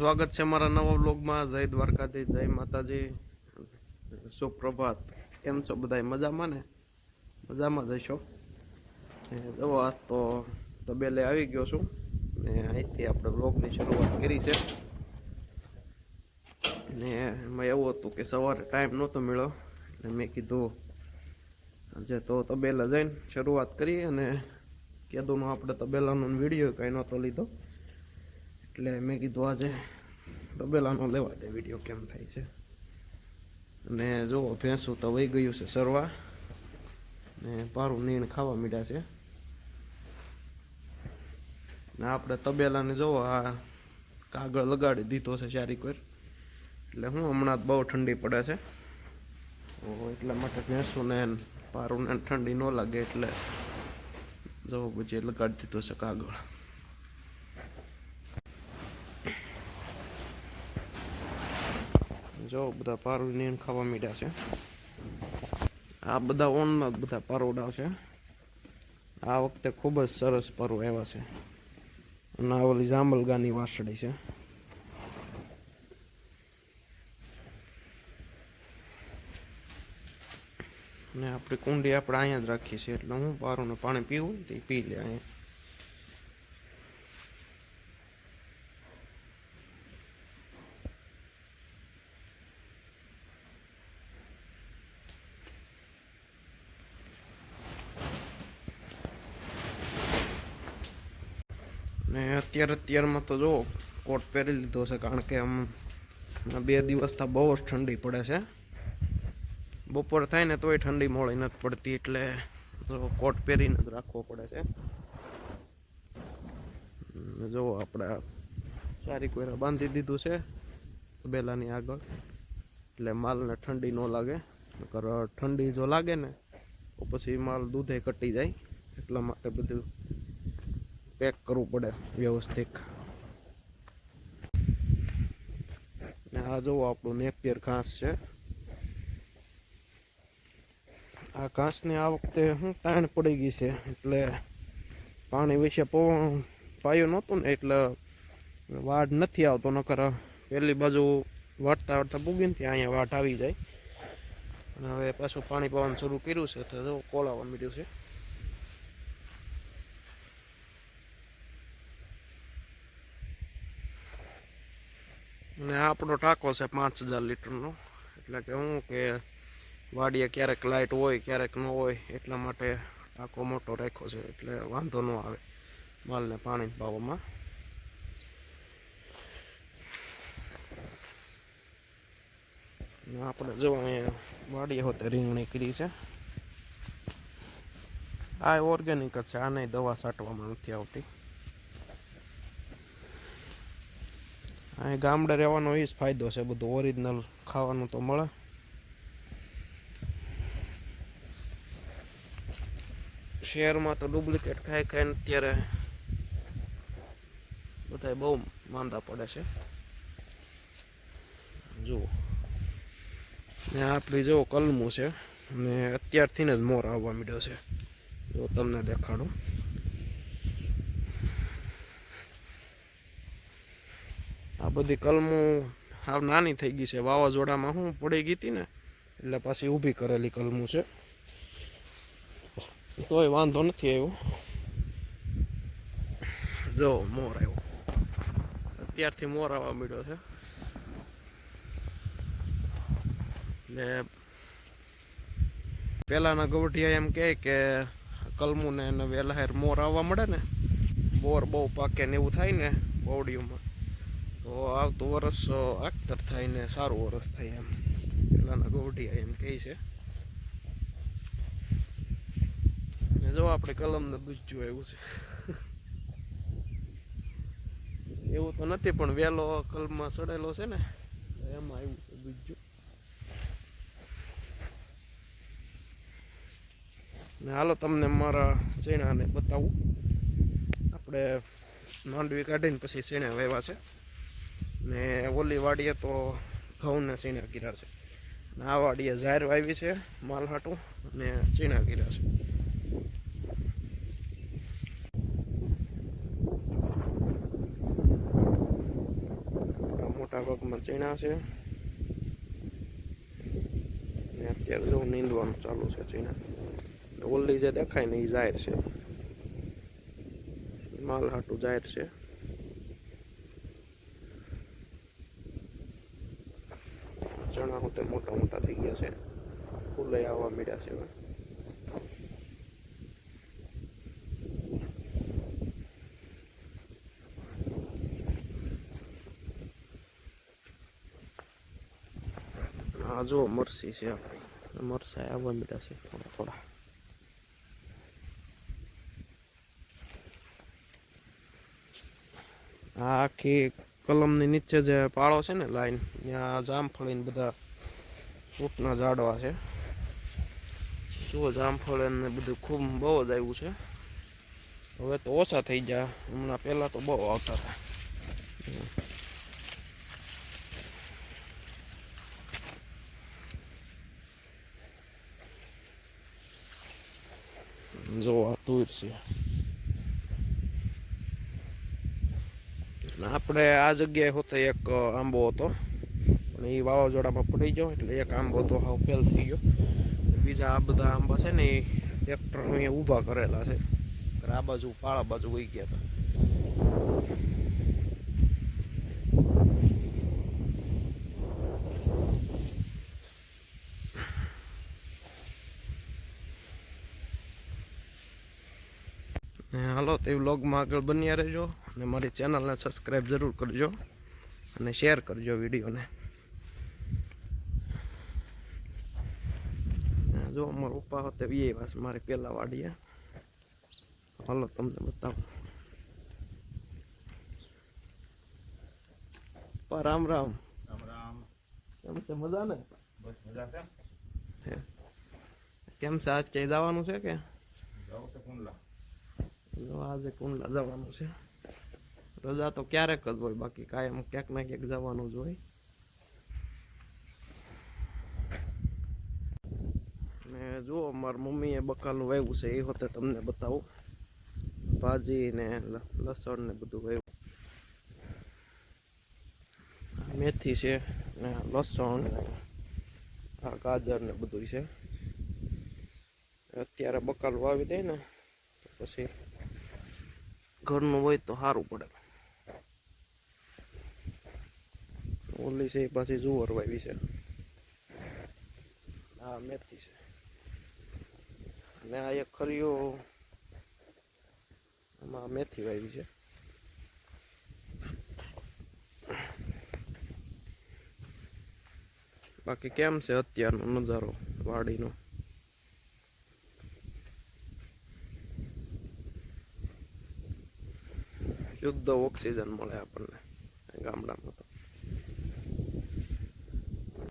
સ્વાગત છે મારા નવા વ્લોગમાં. જય દ્વારકાધીશ, જય માતાજી, સુપ્રભાત. કેમ છો બધા? મજામાં ને? મજામાં જશો. જો આજ તો તબેલે આવી ગયો છું ને અહીંથી આપણે વ્લોગની શરૂઆત કરી છે. ને એમાં એવું હતું કે સવારે ટાઈમ નહોતો મળ્યો એટલે મેં કીધું આજે તો તબેલા જઈને શરૂઆત કરી. અને કીધું આપણે તબેલાનો વિડીયો કાંઈ નહોતો લીધો એટલે મેં કીધું આજે તબેલાનો લેવા દે વિડીયો કેમ થાય છે. અને જો ભેંસું તો વહી ગયું છે સરવા ને પારું નીણ ખાવા મીડ્યા છે. ને આપણે તબેલાને જોવો આ કાગળ લગાડી દીધો છે ચારી કોર, એટલે હું હમણાં બહુ ઠંડી પડે છે તો એટલા માટે ભેંસુને પારુંને ઠંડી ન લાગે એટલે જો પછી લગાડી દીધો છે કાગળ. જો બધા પારું નીણ ખાવા મીડ્યા છે. આ બધા ઓનના બધા પરોડા છે. આ વખતે ખૂબ જ સરસ પરો આવ્યા છે અને આ ઓલી જાંબલગાની વાસળી છે. ને આપણી કુંડી આપણે અહીંયા જ રાખીએ છીએ એટલે હું પારુંને પાણી પીવું તે પી લે અહીંયા. ને અત્યારમાં તો જો કોટ પહેરી લીધો છે કારણ કે આમ 2 દિવસથી બહુ જ ઠંડી પડે છે. બપોર થાય ને તોય ઠંડી મોળી નથી પડતી એટલે કોટ પહેરીને જ રાખવો પડે છે. જો આપણે સારી કોયરા બાંધી દીધું છે તબેલાની આગળ એટલે માલને ઠંડી ન લાગે. નકર ઠંડી જો લાગે ને તો પછી માલ દૂધે કટી જાય, એટલા માટે બધું પેક કરવું પડે વ્યવસ્થિત. ને આ જોવો આપણું નેપિયર ઘાસ છે. આ ઘાસને આ વખતે શું તાણ પડી ગઈ છે એટલે પાણી વિશે પાયો નહોતું ને એટલે વાડ નથી આવતો. નકર પેલી બાજુ વાટતા વાટતા પૂગીને ત્યાં અહીંયા વાટ આવી જાય. અને હવે પાછું પાણી પાવાનું શરૂ કર્યું છે તો જો કોલાવા માંડ્યું છે. અને આપણો ટાંકો છે 5000 લીટરનો, એટલે કે હું કે વાડીએ ક્યારેક લાઇટ હોય ક્યારેક ન હોય એટલા માટે ટાંકો મોટો રાખ્યો છે એટલે વાંધો ન આવે માલને પાણી પાવામાં. આપણે જો અહીંયા વાડીએ હોતે રીંગણી કરી છે. આ ઓર્ગેનિક જ છે, આ નહીં દવા છાંટવામાં નથી આવતી. અહીં ગામડે રહેવાનો એ જ ફાયદો છે, બધું ઓરિજિનલ ખાવાનું તો મળે. શહેરમાં તો ડુપ્લિકેટ ખાઈ ખાઈને અત્યારે બધા બહુ માંદા પડે છે. જુઓ ને આપણી જો કલમું છે ને અત્યારથી જ મોર આવવા માંડ્યો છે. જો તમને દેખાડું, આ બધી કલમું હાવ નાની થઈ ગઈ છે. વાવાઝોડામાં શું પડી ગઈ હતી ને એટલે પાછી ઊભી કરેલી કલમું છે. તોય વાંધો નથી આવ્યો. જો મોર આવ્યો, અત્યારથી મોર આવવા માંડ્યો છે. ને પહેલાંના ગવઢિયા એમ કહે કે કલમુને એને વહેલા હેર મોર આવવા મળે ને, બોર બહુ પાકે ને એવું થાય ને બોવડીઓમાં, તો આવતું વરસ આખતર થાય ને સારું વરસ થાય એમ પહેલાંના ગવઢિયા એમ કહે છે. જો આપણે કલમને દૂધજું આવ્યું છે. એવું તો નથી પણ વહેલો કલમમાં સડેલો છે ને એમાં આવ્યું છે દૂધજું. ને હાલો તમને મારા શેણાને બતાવું. આપણે માંડવી કાઢીને પછી શેણા વાવ્યા છે ને ઓલી વાડીએ તો ઘઉંને શેણા કર્યા છે. ને આ વાડીએ ઝાર વાવી છે માલ હાટું ને શેણા કર્યા છે. આ ભાગમાં ચીણા છે ને અત્યારે જો નીંદવાનું ચાલુ છે ચીણા. ઓલી જે દેખાય ને એ જાહેર છે, માલ હાટું જાહેર છે. ચણા હોતે મોટા મોટા થઈ ગયા છે, ફૂલે આવવા મળ્યા છે હવે. આ જો મરસી છે આપણી, મરસા આવવા મળ્યા છે થોડા થોડા. આ આખી કલમની નીચે જે પાળો છે ને લાઈન, ત્યાં જામફળીને બધા ફ્રૂટના ઝાડવા છે. શું જામફળ ને બધું ખૂબ બહુ જ આવ્યું છે. હવે તો ઓછા થઈ ગયા, હમણાં પહેલાં તો બહુ આવતા હતા. જો આ તુર છે. આપણે આ જગ્યાએ હોતે એક આંબો હતો, પણ એ વાવાઝોડામાં પડી ગયો એટલે એક આંબો તો હાવ ફેલ થઈ ગયો. બીજા આ બધા આંબા છે ને એ ટ્રેક્ટર અહીંયા ઊભા કરેલા છે, આ બાજુ પાળા બાજુ વહી ગયા હતા. હાલો તે વ્લોગમાં આગળ બન્યા રહેજો અને મારી ચેનલને સબસ્ક્રાઈબ જરૂર કરજો અને શેર કરજો વિડીયોને. જો અમારા પપ્પા હોતે એ બસ મારી પહેલા વાડીએ. હાલો તમને બતાવું. રામ રામ. રામ રામ. કેમ છે, મજા ને? બસ મજા છે. કેમ છે, આજ ક્યાંય જવાનું છે કે? જાવ છે કુંડલા. આજે કુંડલા જવાનું છે. રજા તો ક્યારેક જ હોય, બાકી કાયમ ક્યાંક ના ક્યાંક જવાનું જ હોય. ને જુઓ મારી મમ્મીએ બકાલું વાવ્યું છે, એ હોતે તમને બતાવું. ભાજી ને લસણ ને બધું વાવ્યું. મેથી છે ને લસણ, આ ગાજર ને બધું છે. અત્યારે બકાલું વાવી દે ને પછી ઘરનું હોય તો સારું પડે. ઓલી છે એ પાછી જુવાર વાવી છે. આ મેથી છે અને આ એક ખરીયો, આમાં મેથી વાવી છે. બાકી કેમ છે અત્યારનો નજારો વાડીનો? શુદ્ધ ઓક્સિજન મળે આપણને ગામડામાં તો.